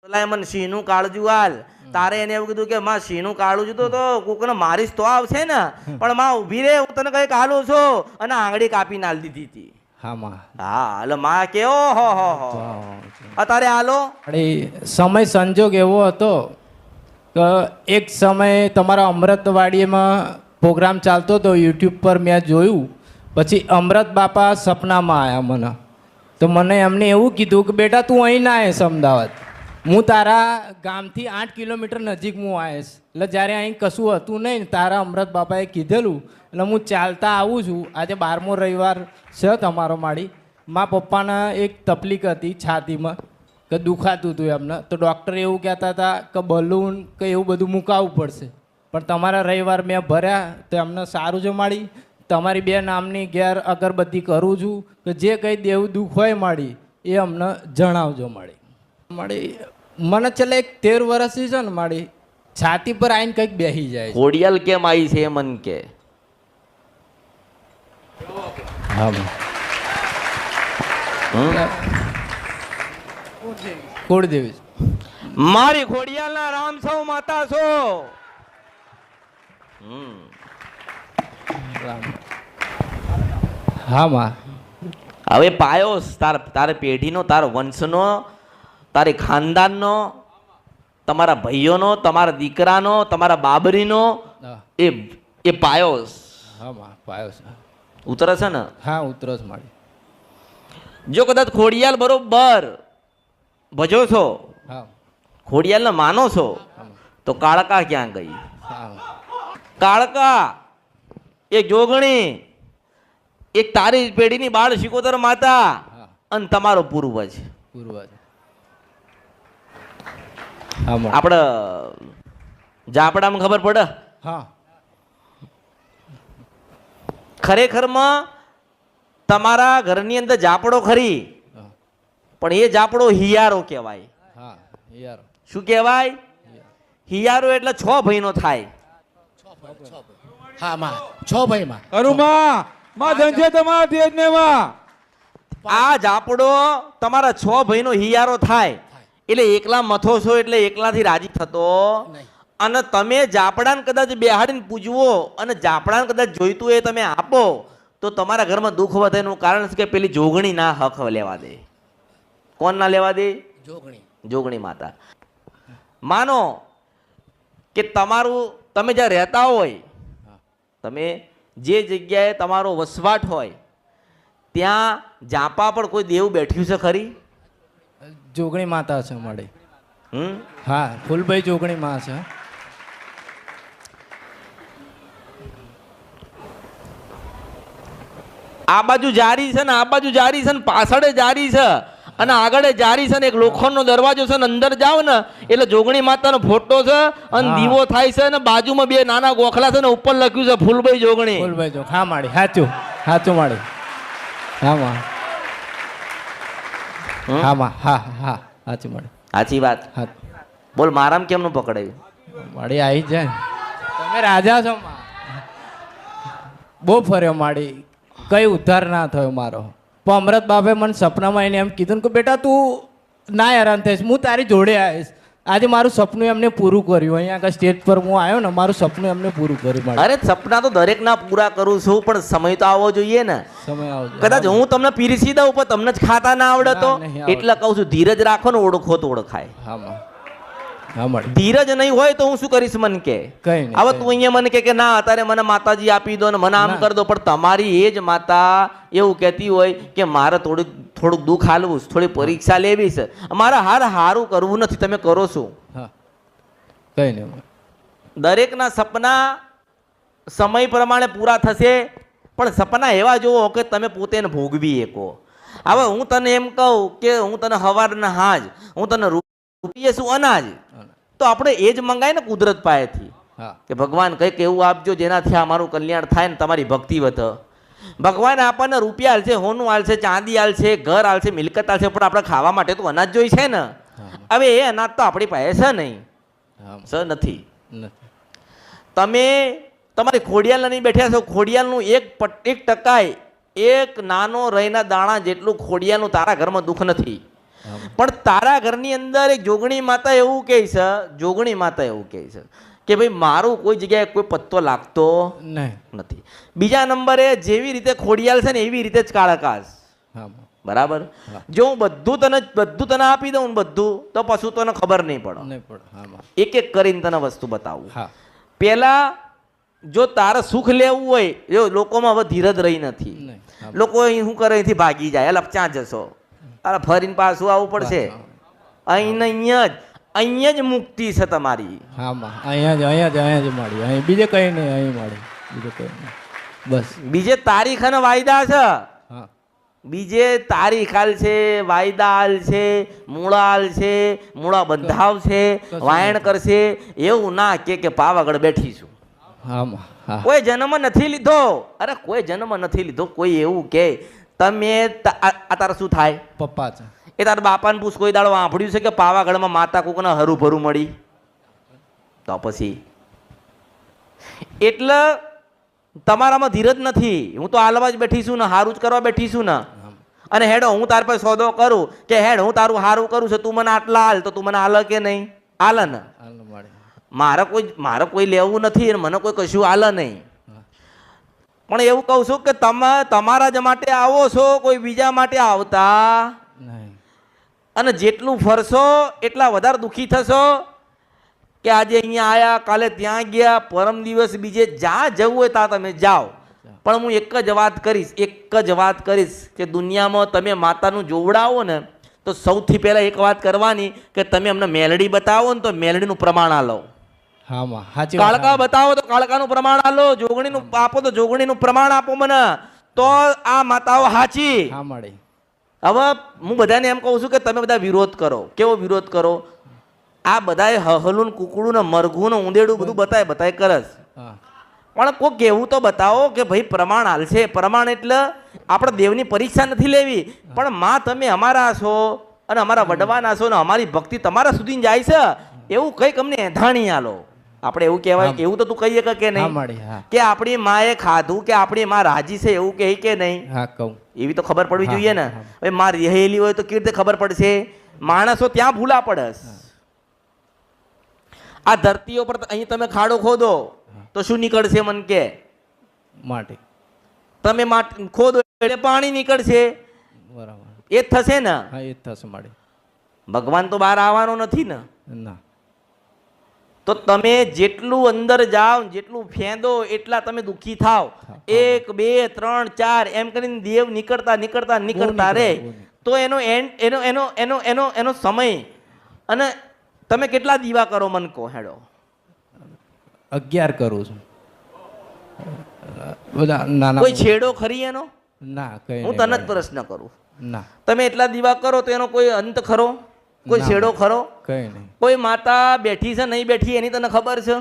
મને સિંહનું કાળજું હાલ. તારે એને એવું કીધું કે માં સિંહનું કાળું જુદું તો કોકને મારીશ તો આવશે ને, પણ માં ઊભી રે હું તને કઈ કાલું છું, અને આંગળી કાપી નાલ દીધી હતી. હા માં. હા એટલે માં કેવો હો અત્યારે હાલો. અરે સમય સંજોગ એવો હતો કે એક સમયે તમારા અમૃતવાડીમાં પ્રોગ્રામ ચાલતો હતો યુટ્યુબ પર મેં જોયું. પછી અમૃત બાપા સપનામાં આવ્યા મને. તો મને એમને એવું કીધું કે બેટા તું અહીં ના આવીશ અમદાવાદ, હું તારા ગામથી 8 કિલોમીટર નજીક હું આવીશ. એટલે જ્યારે અહીં કશું હતું નહીં, તારા અમૃત બાપાએ કીધેલું એટલે હું ચાલતા આવું છું. આજે 12મો રવિવાર છે તમારો માળી. મારા પપ્પાને એક તકલીફ હતી છાતીમાં, કે દુખાતું હતું એમને. તો ડૉક્ટર એવું કહેતા હતા કે બલૂન કે એવું બધું મુકાવવું પડશે, પણ તમારા રવિવાર મેં ભર્યા તો એમને સારું છે માળી. તમારી બે નામની ઘેર અગરબત્તી કરું છું, કે જે કંઈ દેવું દુઃખ હોય માળી એ અમને જણાવજો માળી. માળી મને છેલ્લે એક 13 વર્ષથી છે ને માળી છાતી પર આવીને કંઈક બેસી જાય. ખોડિયાલ કેમ આવી છે મન કે? હા કુળદેવી મારી ખોડિયાલના રામ સૌ માતા છો. હા માં. હવે પાયો તારે પેઢીનો, તારા વંશનો, તારી ખાનદાનનો, તમારા ભાઈઓનો, તમારા દીકરાનો, તમારા બાબરીનો એ પાયો. હા માં પાયો છે. ઉતરે છે ને? હા ઉતરો જ માળી. જો કદાચ ખોડિયાલ બરોબર ભજો છો, હા ખોડિયાલને માનો છો, તો કાળકા ક્યાં ગઈ? કાળકા એક જોગણી, એક તારી પેઢીની બાળ શિકોતર માતા, અને તમારો પૂર્વજ. આપણે જાપડામાં ખબર પડે? હા. ખરેખરમાં તમારા ઘરની અંદર જાપડો ખરી, પણ એ જાપડો હિયારો કહેવાય. હા હિયારો. શું કહેવાય? હિયારો એટલે 6 ભાઈનો થાય. હા માં 6 ભાઈ માં. કરું માં ધંધે તમારા તેજ ને માં. આ જાપડો તમારા 6 ભાઈનો હિયારો થાય, એટલે એકલા મથો છો એટલે એકલાથી રાજી થતો. અને તમે જાપડાને કદાચ બેહાડીને પૂજવો અને જાપડાને કદાચ જોઈતું એ તમે આપો, તો તમારા ઘરમાં દુઃખ વધે. એનું કારણ છે કે પેલી જોગણી ના હક લેવા દે. કોણ ના લેવા દે? જોગણી માતા. માનો કે તમે જ્યાં રહેતા હોય, તમે જે જગ્યાએ તમારો વસવાટ હોય ત્યાં જાપા પણ કોઈ દેવ બેઠ્યું છે ખરી? જોગણી માતા છે મળે. હા ફૂલભાઈ જોગણી માં છે. આ બાજુ જારી છે ને, આ બાજુ જારી છે ને, પાછળ જારી છે અને આગળ જારી છે ને. એક લોખંડનો દરવાજો છે ને, અંદર જાવ ને એટલે જોગણી માતાનો ફોટો છે અને દીવો થાય છે ને બાજુમાં 2 નાના ગોખલા છે ને ઉપર લખ્યું છે ફૂલભાઈ જોગણી. ફૂલભાઈ જોગ. હા માળી સાચું સાચું માળી. હા માં. હા માં. હા હા સાચું માળી. સાચી વાત. હા બોલ મારામ કેમનું પકડાયું? માળી આવી જાય. તમે રાજા છો માં. બહુ ફર્યો માળી, કઈ ઉદ્ધાર ના થયો મારો. પણ અમૃત બાપે મને સપનામાં એને એમ કીધું કે બેટા તું ના હેરાન થઈશ, હું તારી જોડે આવીશ. આજે મારું સપનું એમને પૂરું કર્યું. અહીંયા આગળ સ્ટેજ પર હું આવ્યો ને, મારું સપનું એમને પૂરું કર્યું. અરે સપના તો દરેક ના પૂરા કરું છું, પણ સમય તો આવવો જોઈએ ને. સમય આવજો. કદાચ હું તમને પીરસી દઉં પણ તમને જ ખાતા ના આવડે તો, એટલે કહું છું ધીરજ રાખો ને, ઓળખો તો ઓળખાય. ધીરજ નહીં હોય તો હું શું કરીશ? મન કે કઈ નહીં. હવે તું અહીંયા મને કે ના અત્યારે મને માતાજી આપી દો ને મને આમ કરી દો, પણ તમારી એ જ માતા એવું કહેતી હોય કે મારે થોડુંક દુઃખ હાલવું, થોડી પરીક્ષા લેવી છે, મારે હારું કરવું નથી. તમે કરો છો કઈ નહીં. દરેકના સપના સમય પ્રમાણે પૂરા થશે, પણ સપના એવા જોવો કે તમે પોતે ભોગવી શકો. હવે હું તને એમ કહું કે હું તને હવારના હાજ હું તને રૂપિયે શું અનાજ, તો આપણે એ જ મંગાય ને કુદરત પાસેથી કે ભગવાન કંઈક એવું આપજો જેનાથી અમારું કલ્યાણ થાય ને તમારી ભક્તિ વધે. ભગવાન આપણને રૂપિયા હાલશે, હોનું હાલશે, ચાંદી હાલશે, ઘર હાલશે, મિલકત હાલશે, પણ આપણે ખાવા માટે તો અનાજ જોઈ છે ને. હવે એ અનાજ તો આપણી પાસે છે નહીં, નથી. તમે તમારી ખોડિયાલ નહીં બેઠ્યા છો, ખોડિયાલનું 1% એક નાનો રહીના દાણા જેટલું ખોડિયાલનું તારા ઘરમાં દુઃખ નથી. પણ તારા ઘરની અંદર એક જોગણી માતા એવું કહે છે, જોગણી માતા એવું કહે છે કે ભાઈ મારું કોઈ જગ્યાએ કોઈ પત્તો લાગતો નહીં. નથી. બીજા નંબરે જેવી રીતે ખોડિયાલ છે ને એવી રીતે જ કાળકાશ. હા બરાબર. જો હું બધું તને આપી દઉં ને બધું, તો પછી તને ખબર નહીં પડે. નહીં પડે. હા એક એક કરીને તને વસ્તુ બતાવું. હા પેલા જો તારે સુખ લેવું હોય, જો લોકોમાં હવે ધીરજ રહી નથી. નહીં. હા. લોકો અહીં શું કરે, અહીંથી ભાગી જાય, એટલે ક્યાં જશો, અરે ફરીને પાછું આવવું પડશે. અહીં અહીંયા જ મુક્તિ છે તમારી. હા અહીંયા જ મળી. અહીં બીજે કઈ નહીં. અહીં મળી બીજે કઈ નહીં. બસ. બીજે તારીખ અને વાયદા છે. હા બીજે તારીખ હાલ છે, વાયદા હાલ છે, મૂળા હાલ છે, મૂળા બંધાવ છે, વાયણ કરશે. એવું ના કે પાવાગઢ બેઠીશું. હા કોઈ જન્મ નથી લીધો. અરે કોઈ જન્મ નથી લીધો. કોઈ એવું કે તમે આ તારે શું થાય? પપ્પા છે એ તારા બાપાને પૂછ, કોઈ દાડો સાંભળ્યું છે કે પાવાગઢમાં માતા કોકને હરું ભરું મળી? તો પછી એટલે તમારામાં ધીરજ નથી. હું તો હાલવા જ બેઠી છું ને, હારું જ કરવા બેઠી છું ને. અને હેડો હું તાર પાસે સોદો કરું કે હેડ હું તારું હારું કરું છું, તું મને આટલા હાલ, તો તું મને હાલ કે નહીં? હાલ ને. મારે કોઈ લેવું નથી અને મને કોઈ કશું હાલ નહીં. પણ એવું કહું છું કે તમે તમારા જ માટે આવો છો, કોઈ બીજા માટે આવતા નહીં. અને જેટલું ફરશો એટલા વધારે દુઃખી થશો કે આજે અહીંયા આયા, કાલે ત્યાં ગયા, પરમ દિવસ બીજે જ્યાં જવું હોય ત્યાં તમે જાઓ. પણ હું એક જ વાત કરીશ કે દુનિયામાં તમે માતાનું જોવડાવો ને તો સૌથી પહેલાં એક વાત કરવાની કે તમે અમને મેલડી બતાવો ને તો મેલડીનું પ્રમાણ આલો. હા સાચી. કાળકા બતાવો તો કાળકાનું પ્રમાણ આલો, જોગણીનું આપો તો જોગણીનું પ્રમાણ આપો મને, તો આ માતાઓ સાચી. હા મળી. હવે હું બધાને એમ કહું છું કે તમે બધા વિરોધ કરો. કેવો વિરોધ કરો? આ બધાએ હહલું કુકડું ને મરઘું ને ઊંદેડું બધું બતાય કરસ. પણ કોઈક એવું તો બતાવો કે ભાઈ પ્રમાણ હાલશે. પ્રમાણ એટલે આપણે દેવની પરીક્ષા નથી લેવી, પણ માં તમે અમારા છો અને અમારા વડવાના છો ને અમારી ભક્તિ તમારા સુધી જાય છે એવું કંઈક અમને એધાણી આલો. આપણે એવું કહેવાય, એવું તો તું કહીએ કે નહીં કે આપણી માએ ખાધું કે આપણી માં રાજી છે એવું કહે કે નહીં? હા કહું. એવી તો ખબર પડવી જોઈએ ને. હવે માં રહેલી હોય તો કેવી રીતે ખબર પડશે? માણસો ત્યાં ભૂલા પડે. આ ધરતીઓ પર અહીં તમે ખાડો ખોદો તો શું નીકળશે? મન કે માટી. તમે ખોદો એટલે પાણી નીકળશે. બરાબર. એ જ થશે ને. હા એ જ થશે માટી. ભગવાન તો બહાર આવવાનો નથી ને. ના. તો તમે જેટલું અંદર જાઓ, જેટલું ફેંદો એટલા તમે દુઃખી થાવ. 1 2 3 4 એમ કરીને દેવ નીકળતા રે તો એનો એન્ડ એનો સમય. અને તમે કેટલા દીવા કરો મન કહો? હેડો 11 કરું છું. બધા નાના. કોઈ છેડો ખરી એનો? ના કઈ. હું તને જ પ્રશ્ન કરું. ના. તમે એટલા દીવા કરો તો એનો કોઈ અંત ખરો? કોઈ છેડો ખરો? કઈ નહીં. કોઈ માતા બેઠી છે નહીં બેઠી એની તને ખબર છે?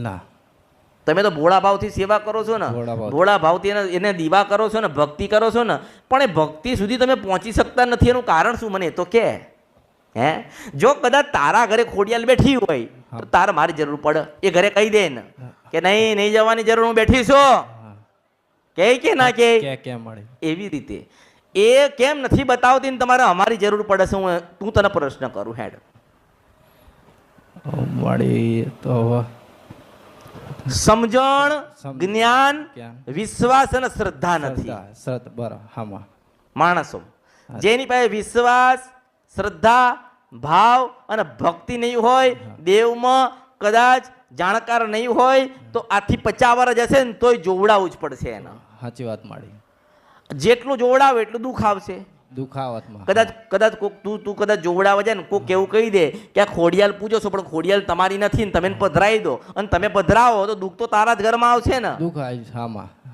ના. તમે તો ભોળા ભાવથી સેવા કરો છો ને, ભોળા ભાવથી એને દીવા કરો છો ને, ભક્તિ કરો છો ને, પણ એ ભક્તિ સુધી તમે પહોંચી શકતા નથી. એનું કારણ શું મને તો કે? હે, જો કદાચ તારા ઘરે ખોડિયાલ બેઠી હોય તો તારે મારી જરૂર પડે, એ ઘરે કહી દે ને કે નહીં જવાની જરૂર, હું બેઠી છું. કે ના કે એવી રીતે એ કેમ નથી બતાવતી ને તમારે અમારી જરૂર પડે છે? હું તને પ્રશ્ન કરું. હેડ મળી તો સમજણ, જ્ઞાન, વિશ્વાસ અને શ્રદ્ધા નથી. માણસો જેની પાસે વિશ્વાસ, શ્રદ્ધા, ભાવ અને ભક્તિ નહીં હોય, દેવમાં કદાચ જાણકાર નહીં હોય તો આથી 50 વર્ષ જશે ને તોય જોવડાવવું જ પડશે એને. સાચી વાત માડી. જેટલું જોવડાવે એટલું દુઃખ આવશે. કદાચ કોક તું કદાચ જોવડાવે છે ને કોક એવું કહી દે કે આ ખોડિયાલ પૂજો છો પણ ખોડિયાલ તમારી નથી ને તમે પધરાવી દો, અને તમે પધરાવો તો દુઃખ તો તારા જ ઘરમાં આવશે ને. દુઃખ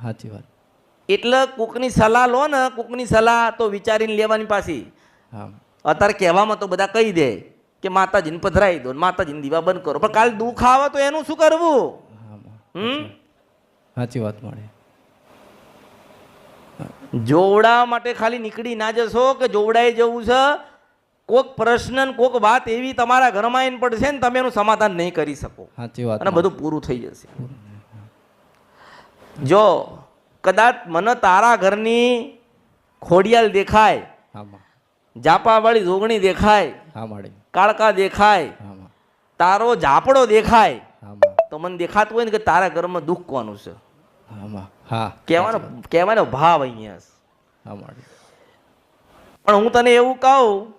સાચી વાત. એટલે કોકની સલાહ લો ને, કોકની સલાહ તો વિચારીને લેવાની પાછી. અત્યારે કહેવામાં તો બધા કહી દે કે માતાજીને પધરાવી દો, માતાજીને દીવા બંધ કરો, પણ કાલ દુઃખ આવે તો એનું શું કરવું? સાચી વાત મળે. જોવડાવવા માટે ખાલી નીકળી ના જશો કે જોવડાઈ જવું છે. કોક પ્રશ્ન, કોક વાત એવી તમારા ઘરમાં આવીને પડશે ને તમે એનું સમાધાન નહીં કરી શકો. સાચી વાત. અને બધું પૂરું થઈ જશે. જો કદાચ મને તારા ઘરની ખોડિયાલ દેખાય જાપાવાળી જોગણી દેખાય, હા માડી, કાળકા દેખાય, હા માં, તારો ઝાપડો દેખાય, હા માં, તો મને દેખાતું હોય ને કે તારા ઘરમાં દુઃખ કોનું છે. હા માં, હા કહેવાનો ભાવ અહીંયા છે. હા માડી, પણ હું તને એવું કહું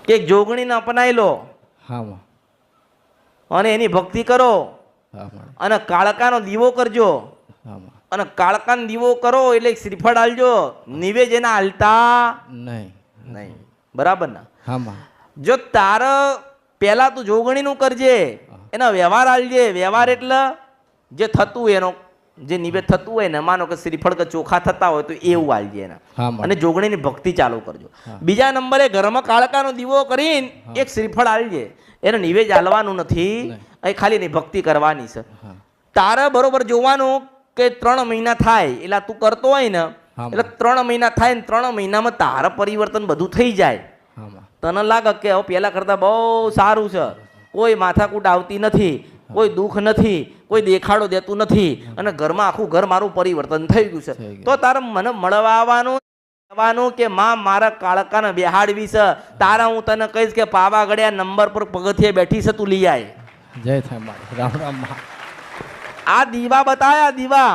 કે જોગણીને અપનાવી લો હા માં, અને એની ભક્તિ કરો હા માડી, અને કાળકાનો દીવો કરજો. હા માં, અને કાળકાનો દીવો કરો એટલે શ્રીફળ આલજો, નિવેજ એના હાલતા નહીં, નહીં. બરાબર ને? હા માં, જો તારે પહેલા તું જોગણીનું કરજે, એનો વ્યવહાર આલજે. વ્યવહાર એટલે જે થતું એનો જે નિવેદ થતું હોય ને, માનો કે શ્રીફળ કે ચોખા થતા હોય તો એવું આલજે એના. હા માં, અને જોગણીની ભક્તિ ચાલુ કરજો. હા. બીજા નંબરે ઘરમાં કાળકાનો દીવો કરીને એક શ્રીફળ આલજે. એને નિવેદ આલવાનું નથી, એ ખાલી એની ભક્તિ કરવાની છે. હા, તારે બરોબર જોવાનું કે 3 મહિના થાય એટલે તું કરતો હોય ને, હા. એટલે 3 મહિના થાય ને 3 મહિનામાં તારે પરિવર્તન બધું થઈ જાય. હા માં, તને લાગે કે હવે પહેલા કરતા બહુ સારું છે, કોઈ માથાકૂટ આવતી નથી, કોઈ દુઃખ નથી, કોઈ દેખાડો દેતું નથી, અને ઘરમાં આખું ઘર મારું પરિવર્તન થઈ ગયું છે, થઈ ગયું. તો તારે મને મળવા આવવાનું કે માં મારા કાળકાને બેહાડવી છે. તારા હું તને કહીશ કે પાવાગઢે નંબર પર પગથિયે બેઠી છે, તું લઈ આય. જય થાય માડી, રામ રામ માં, આ દીવા બતાયા, દીવા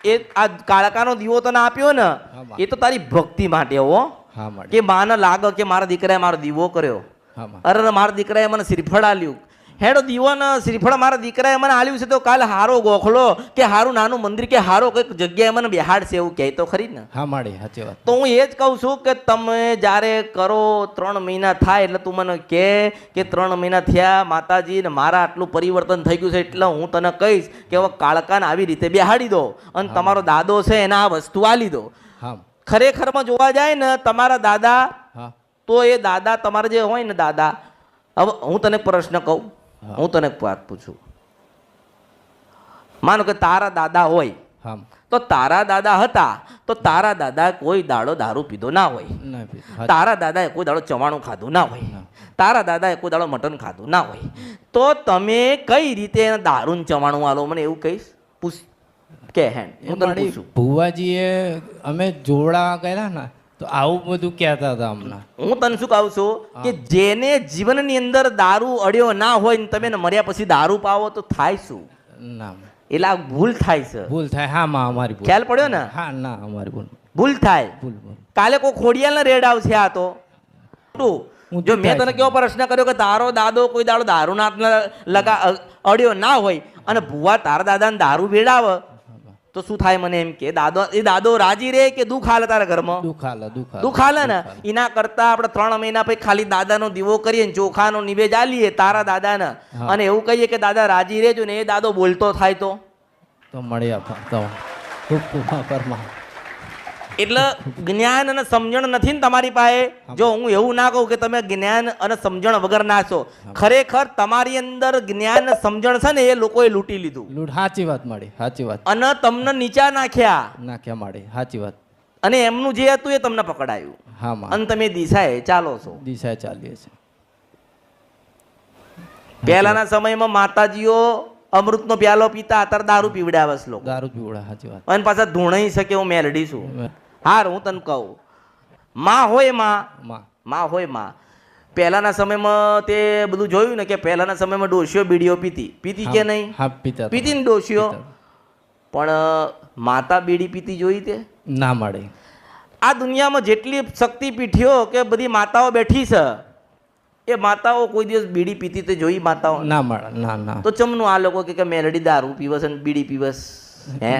એ આ કાળકાનો દીવો તને આપ્યો ને, માં. એ તો તારી ભક્તિ માટે હો, હા માડી, કે માને લાગે કે મારા દીકરાએ મારો દીવો કર્યો, હા માં, અરે મારા દીકરાએ મને શ્રીફળ આલ્યું. હેડો દીવો ને શ્રીફળ મારા દીકરાએ મને આલ્યું છે, તો કાલે હારો ગોખલો કે હારું નાનું મંદિર કે હારો કઈક જગ્યાએ મને બેહાડશે એવું કહે તો ખરી ને. હા માડી, સાચી વાત. તો હું એ જ કહું છું કે તમે જ્યારે કરો 3 મહિના થાય એટલે તું મને કે 3 મહિના થયા માતાજી ને મારા આટલું પરિવર્તન થઈ ગયું છે, એટલે હું તને કહીશ કે હવે કાળકાને આવી રીતે બેહાડી દો અને તમારો દાદો છે એને આ વસ્તુ આલી દો. હા, ખરેખરમાં જોવા જાય ને તમારા દાદા, હા, તો એ દાદા તમારે જે હોય ને દાદા, હવે હું તને પ્રશ્ન કહું, હું તને એક વાત પૂછું. માનો કે તારા દાદા હોય, હા, તો તારા દાદા હતા તો તારા દાદા કોઈ દાડો દારૂ પીધો ના હોય, નહીં પીધું. હા, તારા દાદાએ કોઈ દાડો ચવાણું ખાધું ના હોય, તારા દાદાએ કોઈ દાડો મટન ખાધું ના હોય, તો તમે કઈ રીતે એને દારૂ ને ચવાણું આલો? મને એવું કહીશ, પૂછ કે હેન્ડ હું તને મારી પૂછું. ભુવાજીએ અમે જોડા કર્યા ને તો આવું બધું કહેતા હતા હમણાં. હું તને શું કહું છું કે જેને જીવનની અંદર દારૂ અડ્યો ના હોય ને તમે એને મર્યા પછી દારૂ પાવો તો થાય શું? ના, એટલે આ ભૂલ થાય છે. ભૂલ થાય. હા માં, અમારી ભૂલ. ખ્યાલ પડ્યો ને? હા, ના, અમારી ભૂલ. ભૂલ થાય. ભૂલ, ભૂલ. કાલે કોઈ ખોડિયાલ રેડ આવશે. આ તો જો મેં તને કેવો પ્રશ્ન કર્યો કે તારો દાદો કોઈ દાડો દારૂ ના અડ્યો ના હોય અને ભુવા તારા દાદાને દારૂ વેડાવે તો શું થાય? મને એમ કે દાદો રાજી રે કે દુઃખ હાલે તારા ઘરમાં? દુઃખ હાલે ને. એના કરતા આપણે 3 મહિના પછી ખાલી દાદાનો દીવો કરીએ, ચોખાનો નિવેદ આલીએ તારા દાદાને, અને એવું કહીએ કે દાદા રાજી રહેજો ને, એ દાદો બોલતો થાય તો મળી આપવા ખૂબ ખૂબ આભાર માં. એટલે જ્ઞાન અને સમજણ નથી ને તમારી પાસે. જો હું એવું ના કહું કે તમે જ્ઞાન અને સમજણ વગર ના છો, ખરેખર તમારી અંદર જ્ઞાન સમજણ છે ને એ લોકોએ લૂંટી લીધું. સાચી વાત મળી, સાચી વાત. અને તમને નીચા નાખ્યા મળી, સાચી વાત. અને એમનું જે હતું એ તમને પકડાયું. હા માં. અને તમે દિશાએ ચાલો છો. દિશાએ ચાલીએ છીએ. પહેલાના સમયમાં માતાજીઓ અમૃતનો પ્યાલો પીતા, અત્યારે દારૂ પીવડાવે છે લોકો. દારૂ પીવડા, સાચી વાત. અને પાછા ધૂણાઈ શકે હું મેલડી છું. હાર હું તને કહું, માં હોય માં હોય માં. પહેલાના સમયમાં તે બધું જોયું ને કે પહેલાના સમયમાં ડોશીઓ બીડીઓ પીતી કે નહીં? હા, પીતી ને ડોશીઓ. પણ માતા બીડી પીતી જોઈ તે ના મળે. આ દુનિયામાં જેટલી શક્તિપીઠીઓ કે બધી માતાઓ બેઠી છે, એ માતાઓ કોઈ દિવસ બીડી પીતી તો જોઈ માતાઓ? ના મળે. ના, ના. તો ચમનું આ લોકો કે મેલડી દારૂ પીવસ અને બીડી પીવસ? હે,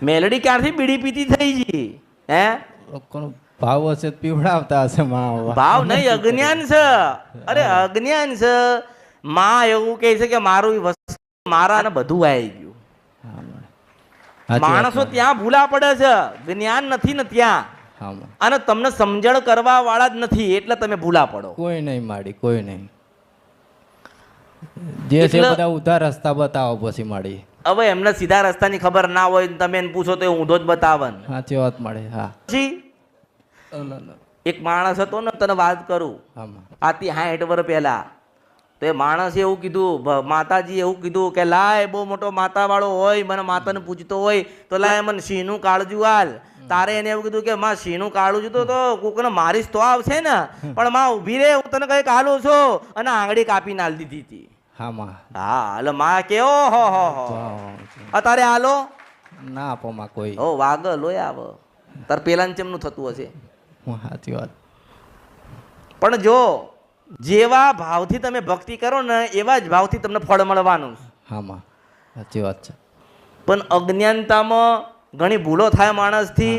મેલડી ક્યારથી બીડી પીતી થઈ ગઈ? હે, લોકોનો ભાવ હશે તો પીવડાવતા હશે માં. ભાવ નહીં, અજ્ઞાન છે. અરે અજ્ઞાન છે. માં એવું કહે છે કે મારું વસ્તુ મારા ને બધું આવી ગયું. માણસો ત્યાં ભૂલા પડે છે, જ્ઞાન નથી ને ત્યાં. અને તમને સમજણ કરવા વાળા જ નથી એટલે તમે ભૂલા પડો. કોઈ નહીં માડી, કોઈ નહીં. જે છે બધા ઉધા રસ્તા બતાવો પછી માડી. હવે એમને સીધા રસ્તાની ખબર ના હોય, તમે એને પૂછો તો એ ઊંધો જ બતાવે. સાચી વાત મળે. હા. એક માણસ હતો ને, તને વાત કરું, આથી 60 વર્ષ પહેલા. તો એ માણસે એવું કીધું, માતાજી એવું કીધું કે લાય બહુ મોટો માતા વાળો હોય, મને માતાને પૂછતો હોય તો લાય મને સિંહનું કાળજું હાલ. તારે એને એવું કીધું કે માં શીનું કાળું જુદું તો કોકને મારીશ તો આવશે ને પણ માં ઊભી રે હું તને કઈ કાલું છું અને આંગળી કાપી નાલ દીધી હતી. હા માં હા એટલે માં કે ઓ હો અતારે હાલો ના આપો માં કોઈ. ઓ વાગ લોય આવ તાર પેલાને ચેમનું થતું હશે. સાચી વાત. પણ જો જેવા ભાવથી તમે ભક્તિ કરો ને એવા જ ભાવથી તમને ફળ મળવાનું. હા માં સાચી વાત છે. પણ અજ્ઞાનતામાં ઘણી ભૂલો થાય માણસથી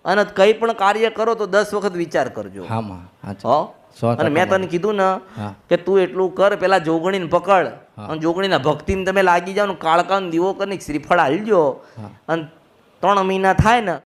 અને કંઈ પણ કાર્ય કરો તો 10 વખત વિચાર કરજો. હા માં સાચી. હો 100% અને મેં તને કીધું ને હા. કે તું એટલું કર પેલા જોગણીને પકડ હા. અને જોગણીના ભક્તિને તમે લાગી જાઓ ને કાળકાનો દીવો કરીને શ્રીફળ હાલજો હા. અને 3 મહિના થાય ને